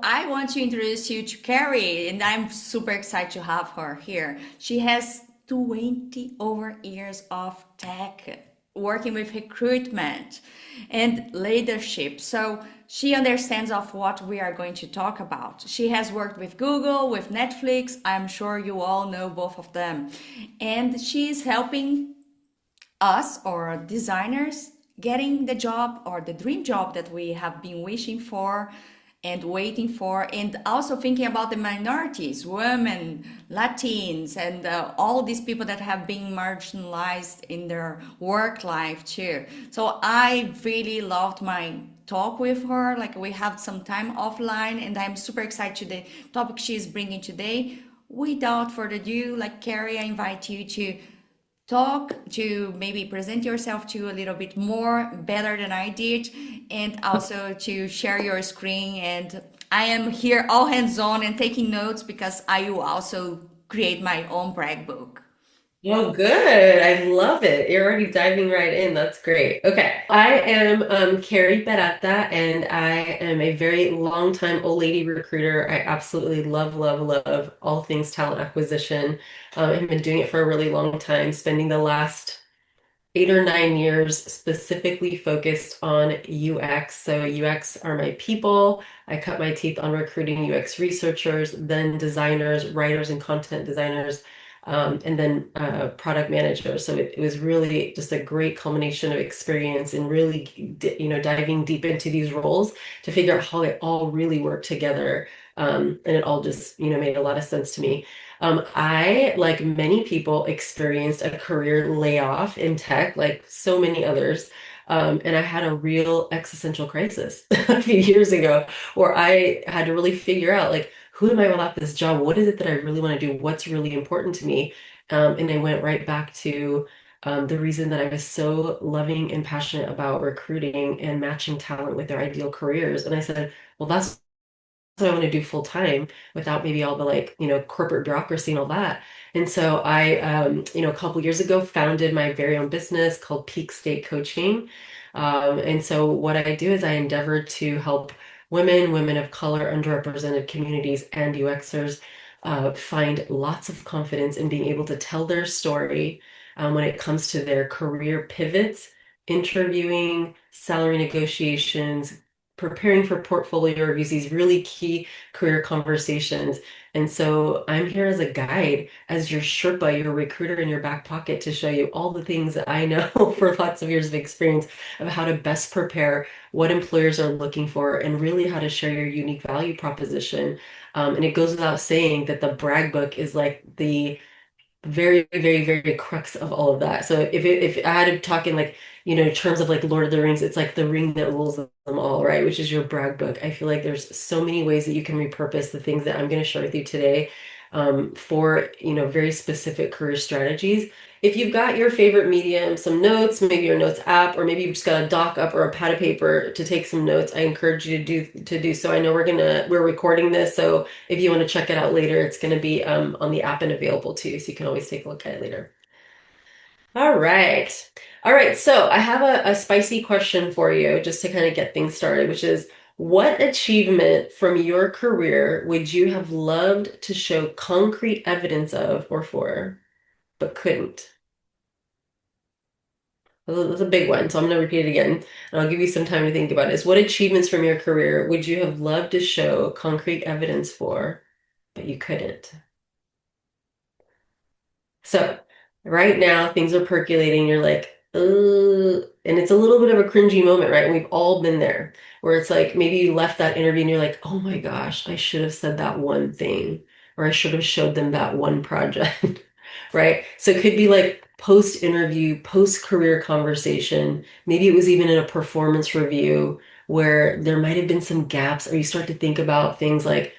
I want to introduce you to Carrie, and I'm super excited to have her here. She has 20 over years of tech working with recruitment and leadership. So she understands of what we are going to talk about. She has worked with Google, with Netflix. I'm sure you all know both of them. And she is helping us or designers getting the job or the dream job that we have been wishing for and waiting for, and also thinking about the minorities, women, Latins, and all these people that have been marginalized in their work life too. So I really loved my talk with her. Like, we have some time offline, and I'm super excited to the topic she's bringing today. Without further ado, like Carrie, I invite you to talk, to maybe present yourself to a little bit more better than I did, and also to share your screen. And I am here all hands on and taking notes because I will also create my own brag book. Oh, good. I love it. You're already diving right in. That's great. Okay. I am Carrie Peralta, and I am a very long time old lady recruiter. I absolutely love, love, love all things talent acquisition. I've been doing it for a really long time, spending the last 8 or 9 years specifically focused on UX. So UX are my people. I cut my teeth on recruiting UX researchers, then designers, writers, and content designers, and then product managers. So it was really just a great culmination of experience and really, diving deep into these roles to figure out how they all really work together. And it all just, made a lot of sense to me. I, like many people, experienced a career layoff in tech, like so many others. And I had a real existential crisis a few years ago where I had to really figure out, like, who am I without this job? What is it that I really want to do? What's really important to me? And I went right back to the reason that I was so loving and passionate about recruiting and matching talent with their ideal careers. And I said, well, that's what I want to do full time without maybe all the, like, corporate bureaucracy and all that. And so I, a couple years ago founded my very own business called Peak State Coaching. And so what I do is I endeavor to help women of color, underrepresented communities, and UXers find lots of confidence in being able to tell their story when it comes to their career pivots, interviewing, salary negotiations, preparing for portfolio reviews, these really key career conversations. And so I'm here as a guide, as your Sherpa, your recruiter in your back pocket, to show you all the things that I know for lots of years of experience of how to best prepare, what employers are looking for, and really how to share your unique value proposition. And it goes without saying that the brag book is like the very, very, very crux of all of that. So if I had to talk in, like, in terms of like Lord of the Rings, it's like the ring that rules them all, right? Which is your brag book. I feel like there's so many ways that you can repurpose the things that I'm going to share with you today, for, very specific career strategies. If you've got your favorite medium, some notes, maybe your notes app, or maybe you've just got a doc up or a pad of paper to take some notes, I encourage you to do so. I know we're recording this, so if you want to check it out later, it's going to be on the app and available too, so you can always take a look at it later. All right. All right. So I have a spicy question for you just to kind of get things started, which is, what achievement from your career would you have loved to show concrete evidence of or for, but couldn't? That's a big one, so I'm going to repeat it again, and I'll give you some time to think about it. Is, what achievements from your career would you have loved to show concrete evidence for, but you couldn't? So right now things are percolating. You're like, and it's a little bit of a cringy moment, right? And we've all been there, where it's like maybe you left that interview and you're like, oh my gosh, I should have said that one thing, or I should have showed them that one project, right? So it could be like post-interview, post-career conversation. Maybe it was even in a performance review where there might have been some gaps, or you start to think about things like,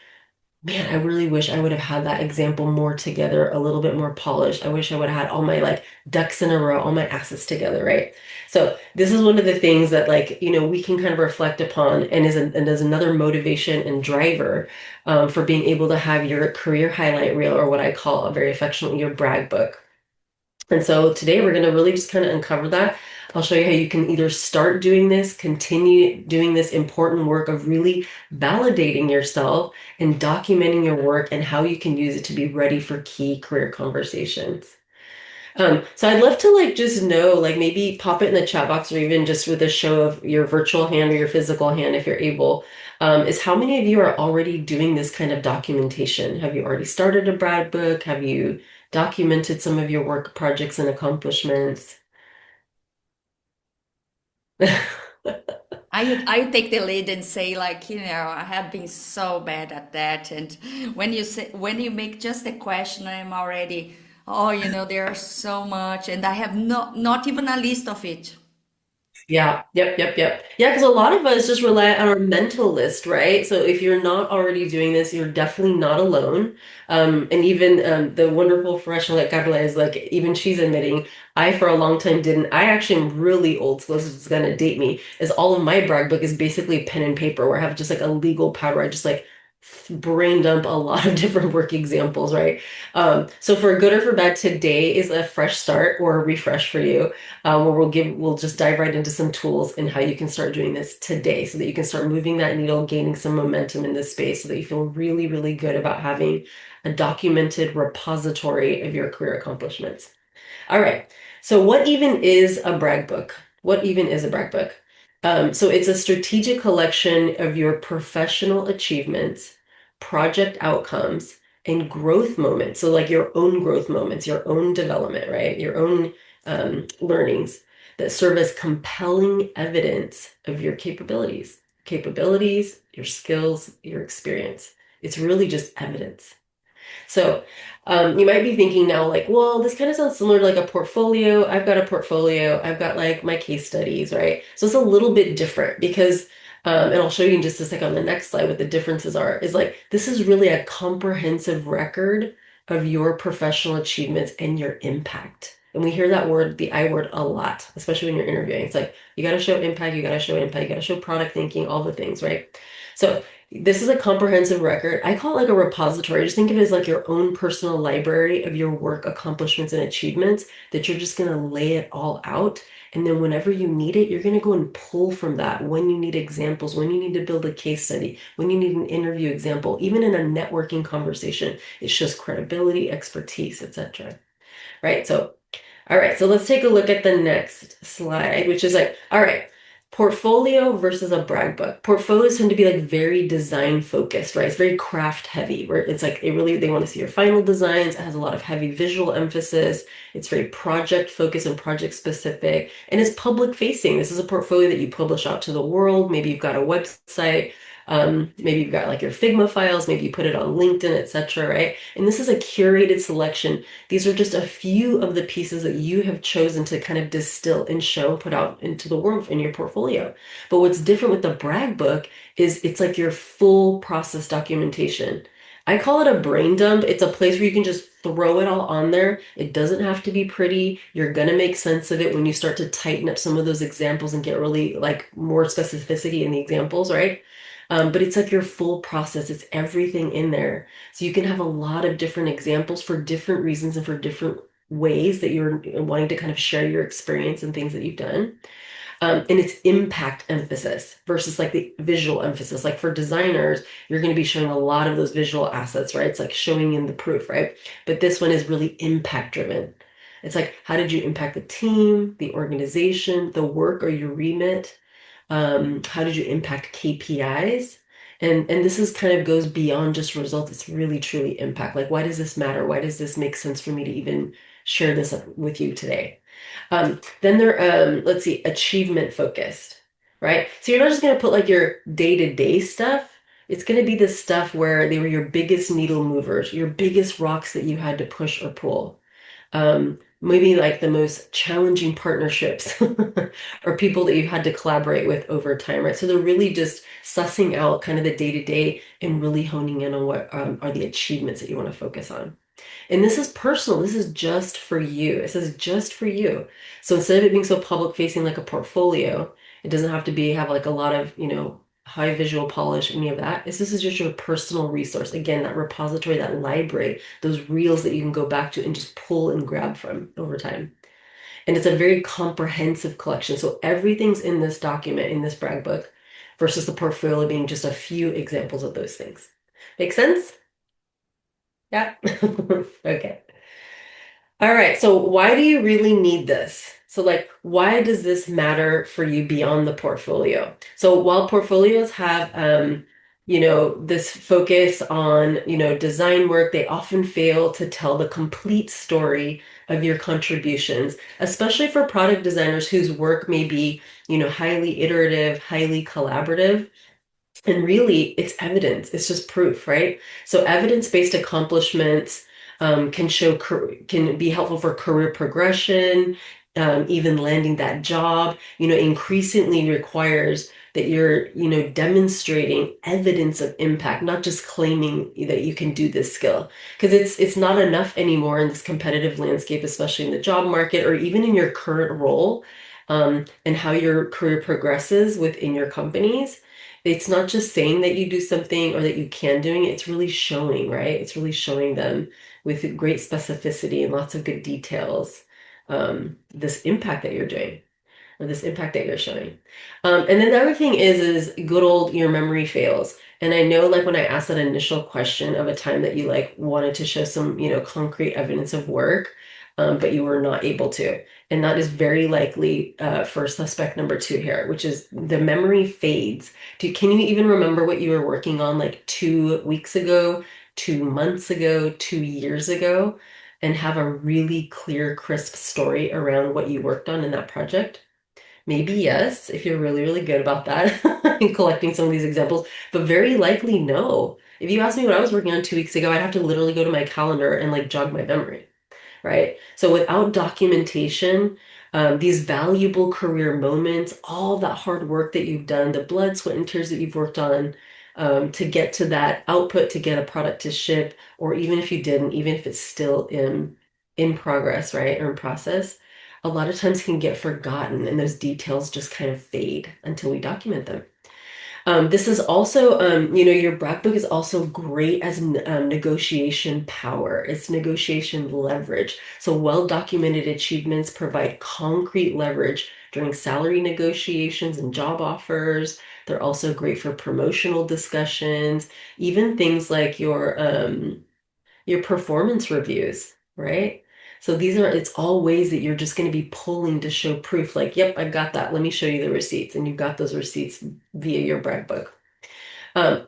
man, I really wish I would have had that example more together, a little bit more polished. I wish I would have had all my, like, ducks in a row, all my assets together, right? So this is one of the things that, like, we can kind of reflect upon, and is another motivation and driver for being able to have your career highlight reel, or what I call, very affectionately, your brag book. And so today we're going to really just kind of uncover that. I'll show you how you can either start doing this, continue doing this important work of really validating yourself and documenting your work and how you can use it to be ready for key career conversations. So I'd love to like just know, like maybe pop it in the chat box or even just with a show of your virtual hand or your physical hand if you're able, is how many of you are already doing this kind of documentation? Have you already started a brag book? Have you documented some of your work projects and accomplishments? I take the lead and say like, I have been so bad at that. And when you make just a question, I'm already, oh, there's so much, and I have not even a list of it. Yeah, yep. Yeah, because a lot of us just rely on our mental list, right? So if you're not already doing this, you're definitely not alone. And even the wonderful professional like Gabriela is like, even she's admitting, I for a long time didn't. I actually am really old school. This is gonna date me. Is all of my brag book is basically pen and paper, where I have just like a legal pad where I just like brain dump a lot of different work examples, right? So for good or for bad, today is a fresh start or a refresh for you, where we'll just dive right into some tools and how you can start doing this today so that you can start moving that needle, gaining some momentum in this space so that you feel really, really good about having a documented repository of your career accomplishments. All right. So what even is a brag book? What even is a brag book? So it's a strategic collection of your professional achievements, project outcomes, and growth moments. So like your own growth moments, your own development, right? Your own learnings that serve as compelling evidence of your capabilities, your skills, your experience. It's really just evidence. So you might be thinking now, like, well, this kind of sounds similar to like a portfolio. I've got a portfolio. I've got like my case studies, right? So it's a little bit different because, and I'll show you in just a second on the next slide what the differences are, is like this is really a comprehensive record of your professional achievements and your impact. And we hear that word, the I word, a lot, especially when you're interviewing. It's like you got to show impact, you got to show impact, you got to show product thinking, all the things, right? So this is a comprehensive record. I call it like a repository. Just think of it as like your own personal library of your work accomplishments and achievements that you're just going to lay it all out. And then whenever you need it, you're going to go and pull from that when you need examples, when you need to build a case study, when you need an interview example, even in a networking conversation. It shows credibility, expertise, etc. Right? So all right, so let's take a look at the next slide, which is like, all right, portfolio versus a brag book. Portfolios tend to be like very design focused, right? It's very craft heavy, where it's like they want to see your final designs. It has a lot of heavy visual emphasis. It's very project focused and project specific, and it's public facing. This is a portfolio that you publish out to the world. Maybe you've got a website. Maybe you've got like your Figma files, maybe you put it on LinkedIn, etc., right? And this is a curated selection. These are just a few of the pieces that you have chosen to kind of distill and show and put out into the world in your portfolio. But what's different with the brag book is it's like your full process documentation. I call it a brain dump. It's a place where you can just throw it all on there. It doesn't have to be pretty. You're gonna make sense of it when you start to tighten up some of those examples and get really like more specificity in the examples, right? But it's like your full process. It's everything in there. So you can have a lot of different examples for different reasons and for different ways that you're wanting to kind of share your experience and things that you've done. And it's impact emphasis versus like the visual emphasis. Like for designers, you're going to be showing a lot of those visual assets, right? It's like showing in the proof, right? But this one is really impact driven. It's like, how did you impact the team, the organization, the work or your remit? How did you impact KPIs? And this is kind of goes beyond just results. It's really truly impact. Like, why does this matter? Why does this make sense for me to even share this with you today? Then let's see, achievement focused, right? So you're not just going to put like your day-to-day stuff. It's going to be the stuff where they were your biggest needle movers, your biggest rocks that you had to push or pull. Maybe like the most challenging partnerships or people that you've had to collaborate with over time, right? So they're really just sussing out kind of the day-to-day and really honing in on what are the achievements that you want to focus on. And this is personal. This is just for you. It says just for you. So instead of it being so public facing like a portfolio, it doesn't have to have like a lot of, high visual polish, any of that. This is just your personal resource. Again, that repository, that library, those reels that you can go back to and just pull and grab from over time. And it's a very comprehensive collection. So everything's in this document, in this brag book, versus the portfolio being just a few examples of those things. Make sense? Yeah. Okay. All right, so why do you really need this? So, like, why does this matter for you beyond the portfolio? So, while portfolios have, this focus on, design work, they often fail to tell the complete story of your contributions, especially for product designers whose work may be, highly iterative, highly collaborative. And really, it's evidence. It's just proof, right? So evidence-based accomplishments can be helpful for career progression, even landing that job. Increasingly requires that you're, demonstrating evidence of impact, not just claiming that you can do this skill. Because it's not enough anymore in this competitive landscape, especially in the job market or even in your current role, and how your career progresses within your companies. It's not just saying that you do something or that you can doing it, it's really showing, right? It's really showing them with great specificity and lots of good details, this impact that you're doing or this impact that you're showing. And then the other thing is good old your memory fails. And I know like when I asked that initial question of a time that you like wanted to show some, concrete evidence of work, but you were not able to. And that is very likely for suspect number two here, which is the memory fades. Can you even remember what you were working on like 2 weeks ago, 2 months ago, 2 years ago, and have a really clear, crisp story around what you worked on in that project? Maybe yes, if you're really, really good about that and collecting some of these examples, but very likely no. If you asked me what I was working on 2 weeks ago, I'd have to literally go to my calendar and like jog my memory, right? So without documentation, these valuable career moments, all that hard work that you've done, the blood, sweat, and tears that you've worked on, to get to that output, to get a product to ship, or even if you didn't, even if it's still in progress, right, or in process, a lot of times can get forgotten and those details just kind of fade until we document them. This is also, your brag book is also great as negotiation power. It's negotiation leverage. So well-documented achievements provide concrete leverage during salary negotiations and job offers. They're also great for promotional discussions, even things like your performance reviews, right? So it's all ways that you're just going to be pulling to show proof, like, yep, I got that. Let me show you the receipts. And you've got those receipts via your brag book.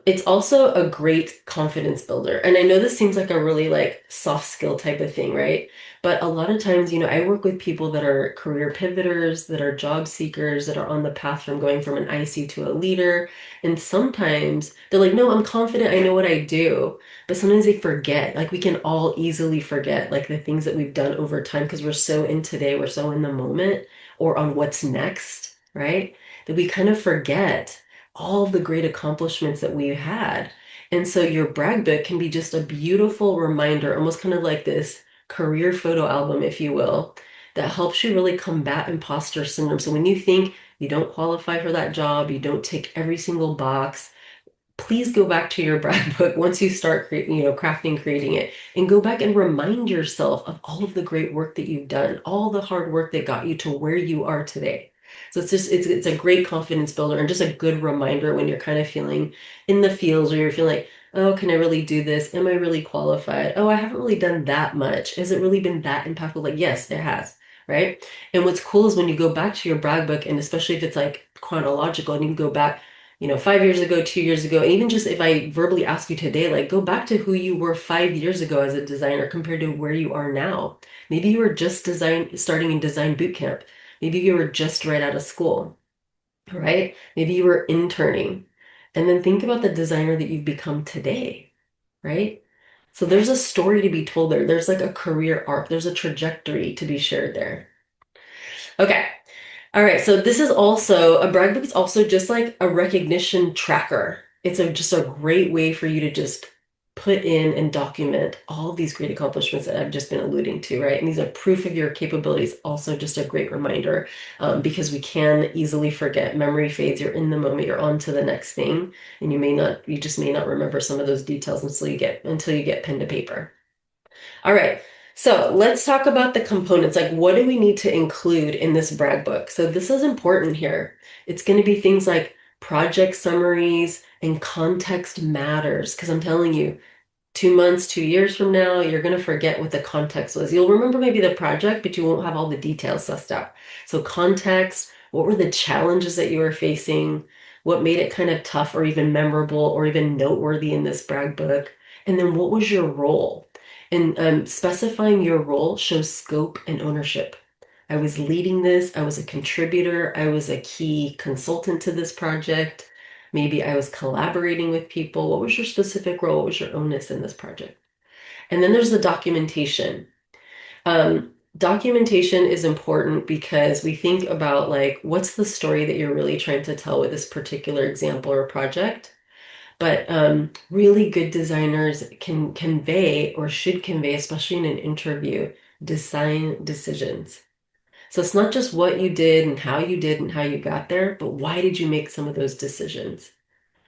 It's also a great confidence builder. And I know this seems like a really like soft skill type of thing, right? But a lot of times, I work with people that are career pivoters, that are job seekers, that are on the path from going from an IC to a leader. And sometimes they're like, no, I'm confident, I know what I do. But sometimes they forget, like we can all easily forget like the things that we've done over time because we're so in today, we're so in the moment or on what's next, right? That we kind of forget all the great accomplishments that we've had. And so your brag book can be just a beautiful reminder, almost kind of like this career photo album, if you will, that helps you really combat imposter syndrome. So when you think you don't qualify for that job, you don't tick every single box, please go back to your brag book once you start crafting, creating it, and go back and remind yourself of all of the great work that you've done, all the hard work that got you to where you are today. So it's a great confidence builder and just a good reminder when you're kind of feeling in the feels or you're feeling like, oh, can I really do this? Am I really qualified? Oh, I haven't really done that much. Has it really been that impactful? Like, yes, it has, right? And what's cool is when you go back to your brag book, and especially if it's like chronological and you can go back 5 years ago, 2 years ago, and even just if I verbally ask you today, like go back to who you were 5 years ago as a designer compared to where you are now. Maybe you were just starting in design boot camp. Maybe you were just right out of school, right? Maybe you were interning. And then think about the designer that you've become today, right? So there's a story to be told there. There's like a career arc. There's a trajectory to be shared there. Okay. All right, so this is also a brag book is also just like a recognition tracker. It's just a great way for you to just put in and document all of these great accomplishments that I've just been alluding to, right? And these are proof of your capabilities, also just a great reminder, because we can easily forget. Memory fades, you're in the moment, you're on to the next thing, and you just may not remember some of those details until you get pen to paper. All right. So let's talk about the components. Like, what do we need to include in this brag book? So this is important here. It's going to be things like project summaries and context matters. Because I'm telling you, 2 months, 2 years from now, you're going to forget what the context was. You'll remember maybe the project, but you won't have all the details sussed out. So context, what were the challenges that you were facing? What made it kind of tough or even memorable or even noteworthy in this brag book? And then what was your role? And specifying your role shows scope and ownership. I was leading this, I was a contributor, I was a key consultant to this project. Maybe I was collaborating with people. What was your specific role? What was your onus in this project? And then there's the documentation. Documentation is important because we think about like, what's the story that you're really trying to tell with this particular example or project? But really good designers can convey or should convey, especially in an interview, design decisions. So it's not just what you did and how you got there, but why did you make some of those decisions?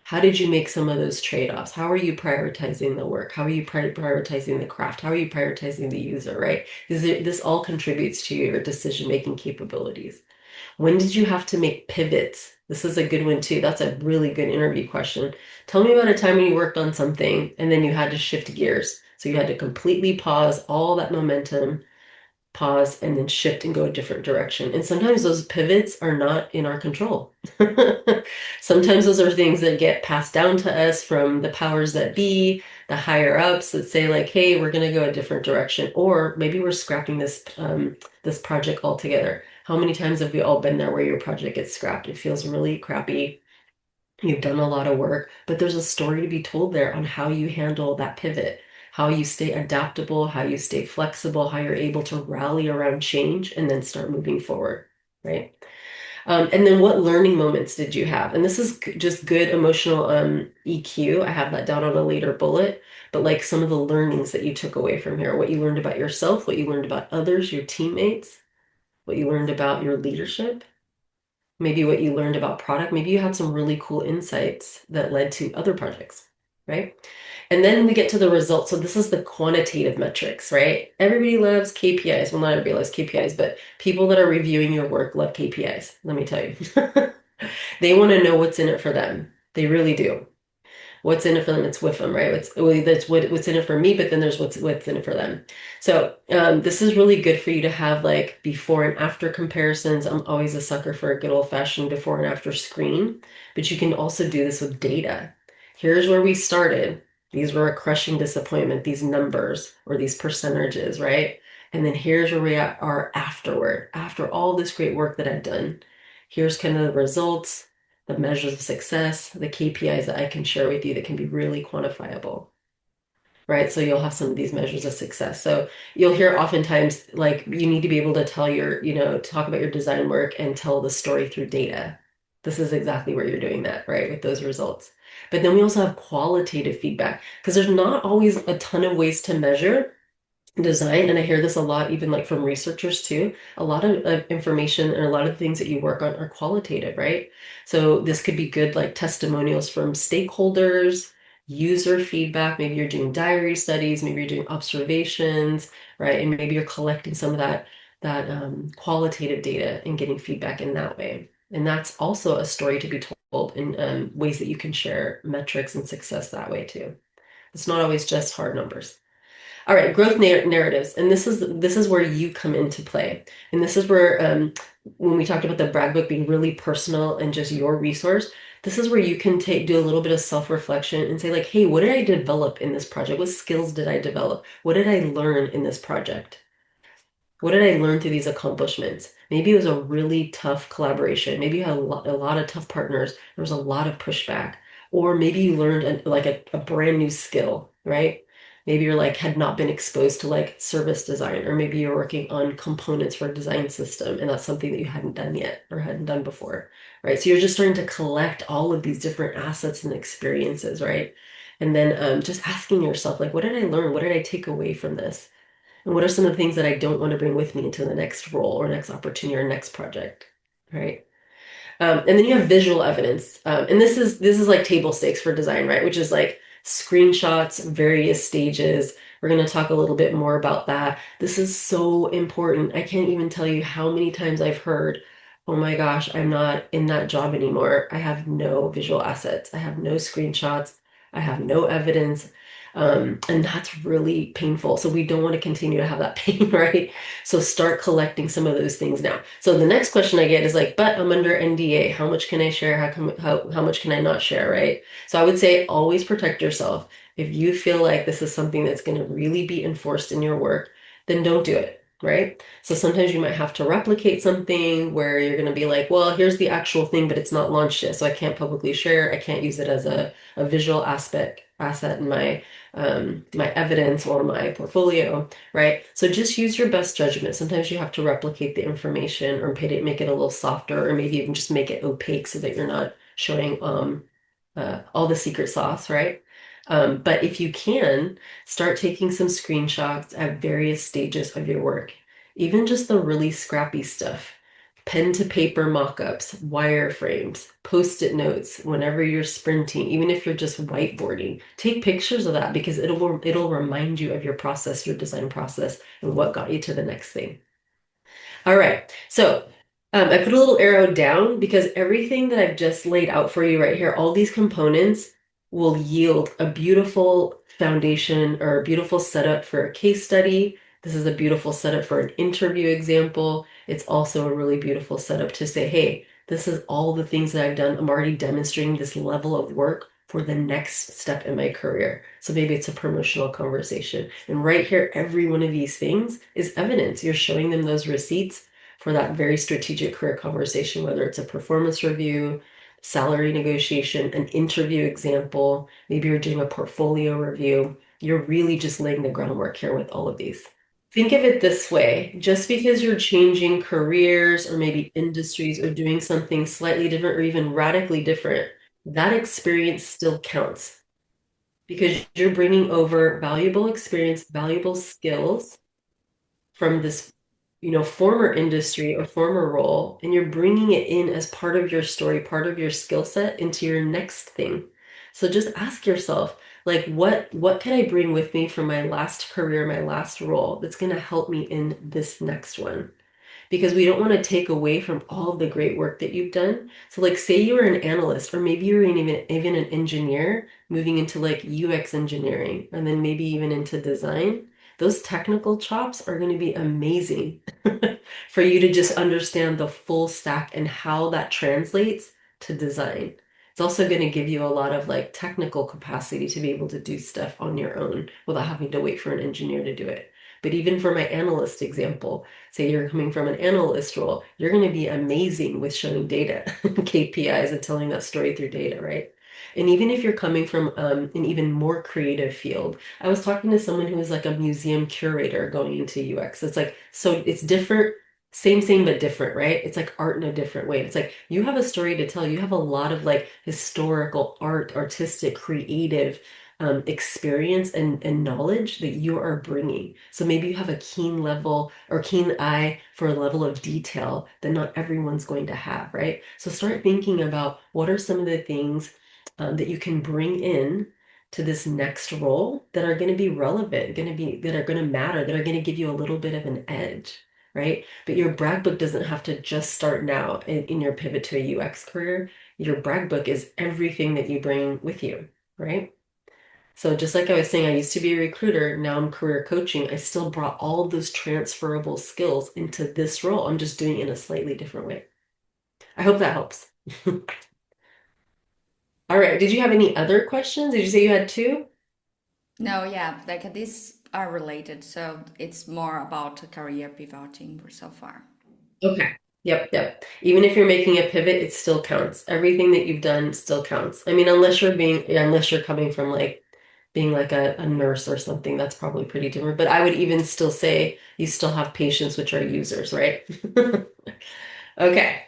How did you make some of those trade-offs? How are you prioritizing the work? How are you prioritizing the craft? How are you prioritizing the user, right? This all contributes to your decision-making capabilities. When did you have to make pivots? This is a good one too. That's a really good interview question. Tell me about a time when you worked on something and then you had to shift gears. So you had to completely pause all that momentum, pause, and then shift and go a different direction. And sometimes those pivots are not in our control. Sometimes those are things that get passed down to us from the powers that be, the higher ups that say like, hey, we're going to go a different direction, or maybe we're scrapping this project altogether. How many times have we all been there where your project gets scrapped? It feels really crappy. You've done a lot of work, but there's a story to be told there on how you handle that pivot, how you stay adaptable, how you stay flexible, how you're able to rally around change and then start moving forward, right? And then what learning moments did you have? And this is just good emotional EQ. I have that down on a later bullet, but like some of the learnings that you took away from here, what you learned about yourself, what you learned about others, your teammates, what you learned about your leadership, maybe what you learned about product. Maybe you had some really cool insights that led to other projects, right? And then we get to the results. So this is the quantitative metrics, right? Everybody loves KPIs. Well, not everybody loves KPIs, but people that are reviewing your work love KPIs. Let me tell you. They want to know what's in it for them. They really do. What's in it for them, it's with them, right? That's what's in it for me, but then there's what's in it for them. So this is really good for you to have like before and after comparisons. I'm always a sucker for a good old-fashioned before and after screen, but you can also do this with data. Here's where we started. These were a crushing disappointment, these numbers or these percentages, right? And then here's where we are afterward, after all this great work that I've done. Here's kind of the results, the measures of success, the KPIs that I can share with you that can be really quantifiable, right? So you'll have some of these measures of success. So you'll hear oftentimes like you need to be able to tell talk about your design work and tell the story through data. This is exactly where you're doing that, right? With those results. But then we also have qualitative feedback because there's not always a ton of ways to measure design, and I hear this a lot even like from researchers too. A lot of information and a lot of things that you work on are qualitative, right? So this could be good like testimonials from stakeholders, user feedback. Maybe you're doing diary studies, maybe you're doing observations, right? And maybe you're collecting some of that qualitative data and getting feedback in that way. And that's also a story to be told in ways that you can share metrics and success that way too. It's not always just hard numbers. All right, growth narratives, and this is where you come into play, and this is where when we talked about the brag book being really personal and just your resource, this is where you can do a little bit of self-reflection and say like, hey, what did I develop in this project? What skills did I develop? What did I learn in this project? What did I learn through these accomplishments? Maybe it was a really tough collaboration. Maybe you had a lot of tough partners. There was a lot of pushback. Or maybe you learned a brand new skill, right? Maybe you're like had not been exposed to like service design, or maybe you're working on components for a design system, and that's something that you hadn't done yet or hadn't done before, right? So you're just starting to collect all of these different assets and experiences, right? And then just asking yourself, like, what did I learn? What did I take away from this? And what are some of the things that I don't want to bring with me into the next role or next opportunity or next project, right? And then you have visual evidence, and this is like table stakes for design, right? Which is like screenshots, various stages. We're going to talk a little bit more about that. This is so important. I can't even tell you how many times I've heard, oh my gosh, I'm not in that job anymore. I have no visual assets. I have no screenshots. I have no evidence. And that's really painful. So we don't want to continue to have that pain, right? So start collecting some of those things now. So the next question I get is like, but I'm under NDA. How much can I share? How much can I not share, right? So I would say always protect yourself. If you feel like this is something that's going to really be enforced in your work, then don't do it, right? So sometimes you might have to replicate something where you're going to be like, well, here's the actual thing, but it's not launched yet, so I can't publicly share. I can't use it as a visual asset in my evidence or my portfolio, right? So just use your best judgment. Sometimes you have to replicate the information or make it a little softer, or maybe even just make it opaque so that you're not showing all the secret sauce, right? But if you can, start taking some screenshots at various stages of your work, even just the really scrappy stuff. Pen to paper mock-ups, wireframes, post-it notes whenever you're sprinting, even if you're just whiteboarding. Take pictures of that because it'll remind you of your process, your design process, and what got you to the next thing. All right. So I put a little arrow down because everything that I've just laid out for you right here, all these components will yield a beautiful foundation or a beautiful setup for a case study. This is a beautiful setup for an interview example. It's also a really beautiful setup to say, hey, this is all the things that I've done. I'm already demonstrating this level of work for the next step in my career. So maybe it's a promotional conversation. And right here, every one of these things is evidence. You're showing them those receipts for that very strategic career conversation, whether it's a performance review, salary negotiation, an interview example, maybe you're doing a portfolio review. You're really just laying the groundwork here with all of these. Think of it this way, just because you're changing careers or maybe industries or doing something slightly different or even radically different, that experience still counts because you're bringing over valuable experience, valuable skills from this, former industry or former role, and you're bringing it in as part of your story, part of your skill set into your next thing. So just ask yourself, like, what can I bring with me from my last career, my last role that's going to help me in this next one? Because we don't want to take away from all of the great work that you've done. So like say you were an analyst or maybe you were even an engineer moving into like UX engineering and then maybe even into design. Those technical chops are going to be amazing for you to just understand the full stack and how that translates to design. It's also going to give you a lot of like technical capacity to be able to do stuff on your own without having to wait for an engineer to do it. But even for my analyst example, say you're coming from an analyst role, you're going to be amazing with showing data, KPIs, and telling that story through data, right? And even if you're coming from an even more creative field, I was talking to someone who was like a museum curator going into UX. It's like, so it's different, same, but different, right? It's like art in a different way. It's like you have a story to tell. You have a lot of like historical art, artistic, creative experience and knowledge that you are bringing. So maybe you have a keen level or keen eye for a level of detail that not everyone's going to have, right? So start thinking about what are some of the things that you can bring in to this next role that are going to be relevant, that are going to matter, that are going to give you a little bit of an edge. Right? But your brag book doesn't have to just start now in your pivot to a UX career. Your brag book is everything that you bring with you, right? So just like I was saying, I used to be a recruiter, now I'm career coaching. I still brought all of those transferable skills into this role. I'm just doing it in a slightly different way. I hope that helps. All right. Did you have any other questions? Did you say you had two? No, yeah, like these are related, so it's more about career pivoting so far. Okay. Yep. Even if you're making a pivot, it still counts. Everything that you've done still counts. I mean, unless you're coming from like being like a nurse or something, that's probably pretty different. But I would even still say you still have patients, which are users, right? Okay.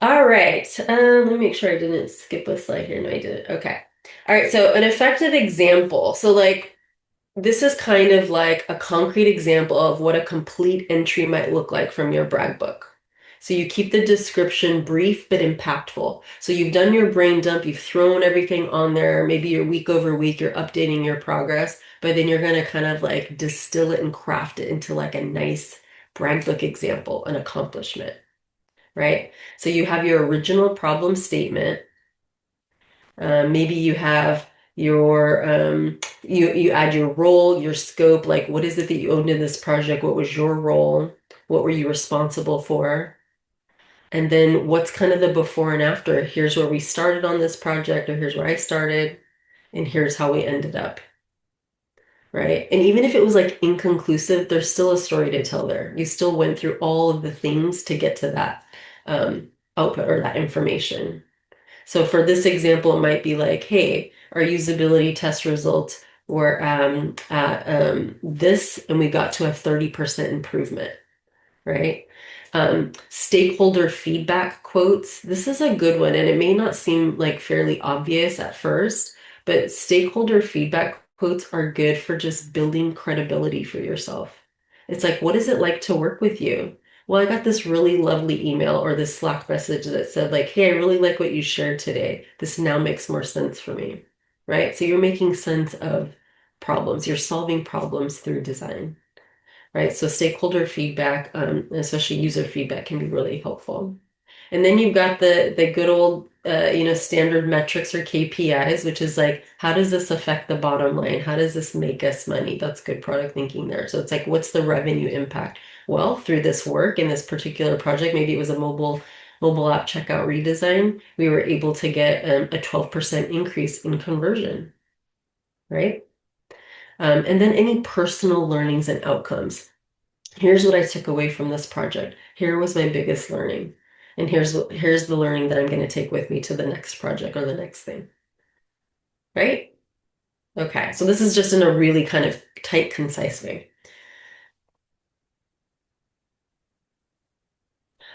All right. Let me make sure I didn't skip a slide here. No, I didn't. Okay. All right. So an effective example. So like this is kind of like a concrete example of what a complete entry might look like from your brag book. So you keep the description brief but impactful. So you've done your brain dump, you've thrown everything on there. Maybe you're week over week, you're updating your progress, but then you're going to kind of like distill it and craft it into like a nice brag book example, an accomplishment, right? So you have your original problem statement. Maybe you have your you add your role, your scope, like what is it that you owned in this project? What was your role? What were you responsible for? And then what's kind of the before and after? Here's where we started on this project, or here's where I started, and here's how we ended up, right? And even if it was like inconclusive, there's still a story to tell there. You still went through all of the things to get to that output or that information. So for this example, it might be like, hey, our usability test results were at this, and we got to a 30% improvement, right? Stakeholder feedback quotes. This is a good one, and it may not seem like fairly obvious at first, but stakeholder feedback quotes are good for just building credibility for yourself. It's like, what is it like to work with you? Well, I got this really lovely email or this Slack message that said, like, hey, I really like what you shared today. This now makes more sense for me, right? So you're making sense of problems. You're solving problems through design, right? So stakeholder feedback, especially user feedback, can be really helpful. And then you've got the good old standard metrics or KPIs, which is like, how does this affect the bottom line? How does this make us money? That's good product thinking there. So it's like, what's the revenue impact? Well, through this work in this particular project, maybe it was a mobile app checkout redesign, we were able to get a 12% increase in conversion, right? And then any personal learnings and outcomes. Here's what I took away from this project. Here was my biggest learning. And here's the learning that I'm going to take with me to the next project or the next thing. Right? Okay. So this is just in a really kind of tight, concise way.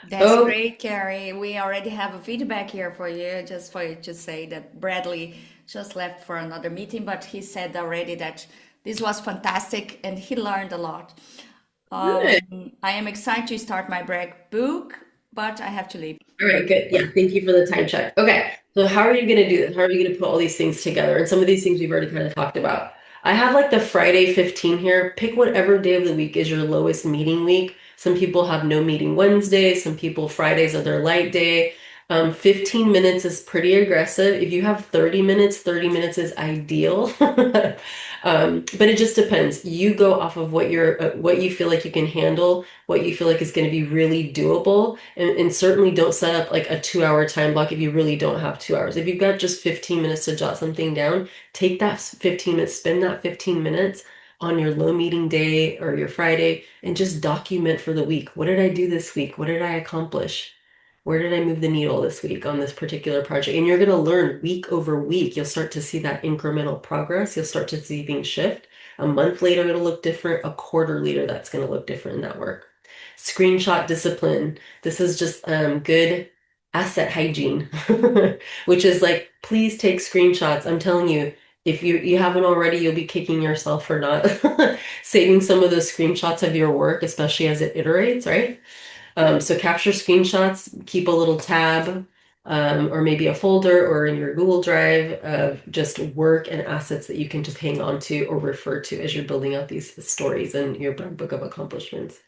That's Oh, great, Carrie. We already have a feedback here for you, just for you to say that Bradley just left for another meeting, but he said already that this was fantastic and he learned a lot. good. I am excited to start my brag book, but I have to leave. All right, good. Yeah, thank you for the time check. Okay, so how are you going to do this? How are you going to put all these things together? And some of these things we've already kind of talked about. I have like the Friday 15 here. Pick whatever day of the week is your lowest meeting week. Some people have no meeting Wednesday. Some people Fridays are their light day. 15 minutes is pretty aggressive. If you have 30 minutes, 30 minutes is ideal. But it just depends. You go off of what you feel like you can handle, what you feel like is going to be really doable, and certainly don't set up like a 2 hour time block if you really don't have 2 hours. If you've got just 15 minutes to jot something down, take that 15 minutes, spend that 15 minutes on your low meeting day or your Friday and just document for the week. What did I do this week? What did I accomplish? Where did I move the needle this week on this particular project? And you're going to learn week over week. You'll start to see that incremental progress. You'll start to see things shift. A month later, it'll look different. A quarter later, that's going to look different in that work. Screenshot discipline. This is just good asset hygiene, which is like, please take screenshots. I'm telling you, if you haven't already, you'll be kicking yourself for not saving some of those screenshots of your work, especially as it iterates, right? So capture screenshots, keep a little tab, or maybe a folder or in your Google Drive of just work and assets that you can just hang on to or refer to as you're building out these stories and your book of accomplishments.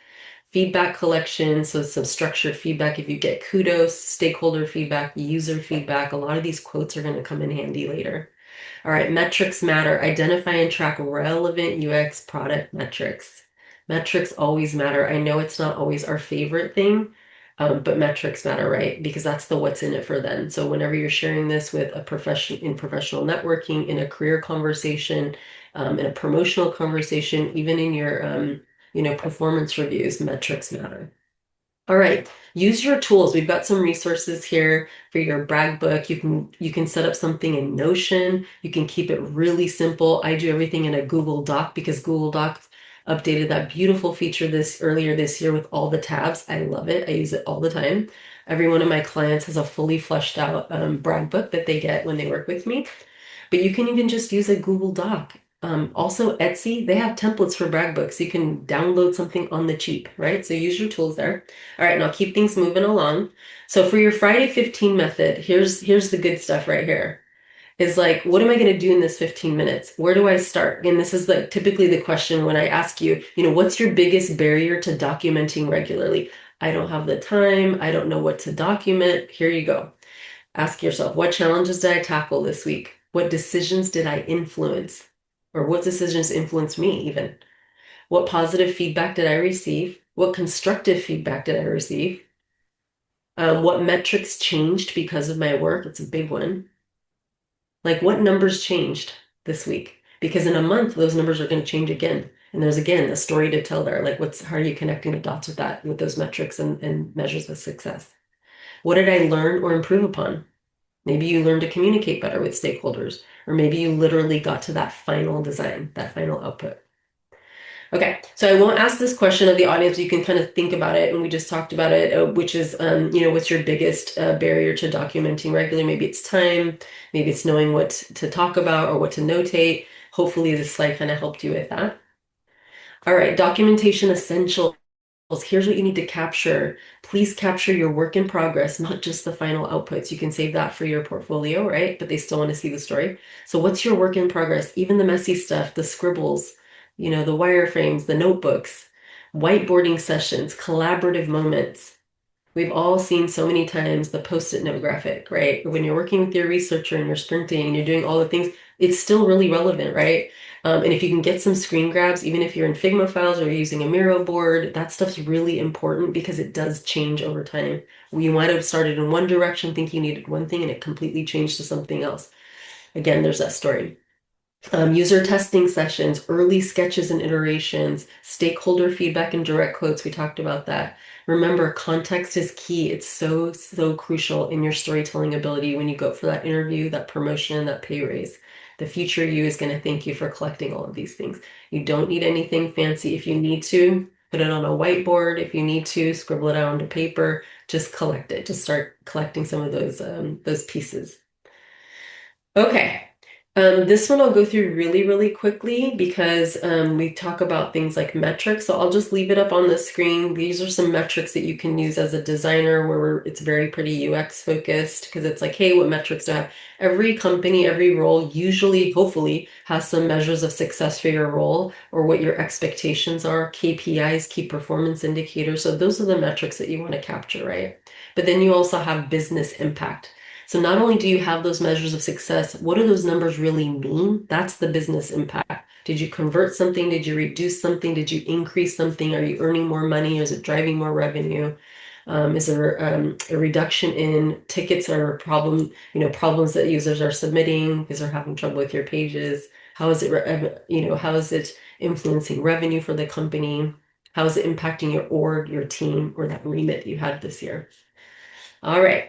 Feedback collection, so some structured feedback. If you get kudos, stakeholder feedback, user feedback, a lot of these quotes are going to come in handy later. All right, metrics matter. Identify and track relevant UX product metrics. Metrics always matter. I know it's not always our favorite thing, but metrics matter, right? Because that's the what's in it for them. So whenever you're sharing this with a profession in professional networking, in a career conversation, in a promotional conversation, even in your performance reviews, metrics matter. All right, use your tools. We've got some resources here for your brag book. You can set up something in Notion. You can keep it really simple. I do everything in a Google Doc because Google Docs updated that beautiful feature this earlier this year with all the tabs. I love it. I use it all the time. Every one of my clients has a fully fleshed out brag book that they get when they work with me. But you can even just use a Google Doc. Also, Etsy, they have templates for brag books. You can download something on the cheap, right? So use your tools there. All right, now keep things moving along. So for your Friday 15 method, here's the good stuff right here. Is like, what am I going to do in this 15 minutes? Where do I start? And this is like typically the question when I ask you, what's your biggest barrier to documenting regularly? I don't have the time. I don't know what to document. Here you go. Ask yourself, what challenges did I tackle this week? What decisions did I influence? Or what decisions influenced me even? What positive feedback did I receive? What constructive feedback did I receive? What metrics changed because of my work? It's a big one. Like what numbers changed this week? Because in a month, those numbers are going to change again. And there's again a story to tell there. Like how are you connecting the dots with that, with those metrics and measures of success? What did I learn or improve upon? Maybe you learned to communicate better with stakeholders, or maybe you literally got to that final design, that final output. Okay, so I won't ask this question of the audience. You can kind of think about it, and we just talked about it, which is, what's your biggest barrier to documenting regularly? Maybe it's time, maybe it's knowing what to talk about or what to notate. Hopefully, this slide kind of helped you with that. All right, documentation essentials. Here's what you need to capture. Please capture your work in progress, not just the final outputs. You can save that for your portfolio, right? But they still want to see the story. So what's your work in progress? Even the messy stuff, the scribbles, the wireframes, the notebooks, whiteboarding sessions, collaborative moments. We've all seen so many times the post-it note graphic, right? When you're working with your researcher and you're sprinting and you're doing all the things, it's still really relevant, right? And if you can get some screen grabs, even if you're in Figma files or you're using a Miro board, that stuff's really important because it does change over time. You might have started in one direction thinking you needed one thing and it completely changed to something else. Again, there's that story. User testing sessions, early sketches and iterations, stakeholder feedback and direct quotes. We talked about that. Remember, context is key. It's so, so crucial in your storytelling ability when you go for that interview, that promotion, that pay raise. The future you is going to thank you for collecting all of these things. You don't need anything fancy. If you need to, put it on a whiteboard. If you need to, scribble it out onto paper. Just collect it. Just start collecting some of those pieces. Okay. This one I'll go through really, really quickly because we talk about things like metrics. So I'll just leave it up on the screen. These are some metrics that you can use as a designer where it's very pretty UX focused because it's like, hey, what metrics do I have? Every company, every role usually, hopefully, has some measures of success for your role or what your expectations are, KPIs, key performance indicators. So those are the metrics that you want to capture, right? But then you also have business impact. So not only do you have those measures of success, what do those numbers really mean? That's the business impact. Did you convert something? Did you reduce something? Did you increase something? Are you earning more money? Is it driving more revenue? Is there a reduction in tickets or problems that users are submitting because they're having trouble with your pages? How is how is it influencing revenue for the company? How is it impacting your org, your team, or that remit you had this year? All right.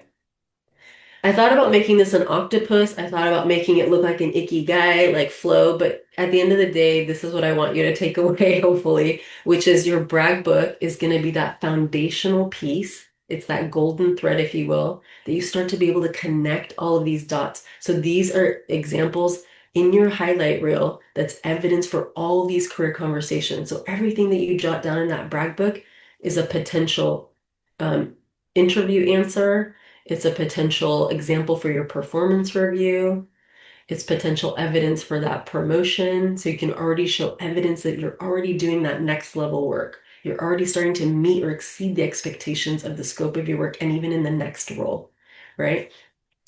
I thought about making this an octopus. I thought about making it look like an icky guy, like Flo, but at the end of the day, this is what I want you to take away, hopefully, which is your brag book is going to be that foundational piece. It's that golden thread, if you will, that you start to be able to connect all of these dots. So these are examples in your highlight reel that's evidence for all these career conversations. So everything that you jot down in that brag book is a potential um, interview answer. It's a potential example for your performance review. It's potential evidence for that promotion. So you can already show evidence that you're already doing that next level work. You're already starting to meet or exceed the expectations of the scope of your work and even in the next role, right?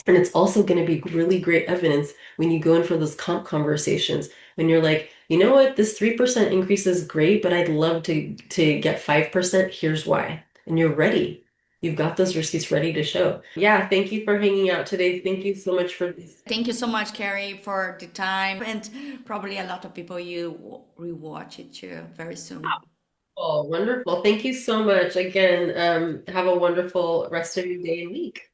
And it's also going to be really great evidence when you go in for those comp conversations, when you're like, you know what, this 3% increase is great, but I'd love to get 5%. Here's why. And you're ready. You've got those receipts ready to show. Yeah, thank you for hanging out today. Thank you so much for this. Thank you so much, Carrie, for the time. And probably a lot of people you rewatch it too very soon. Oh, wonderful. Thank you so much. Again, have a wonderful rest of your day and week.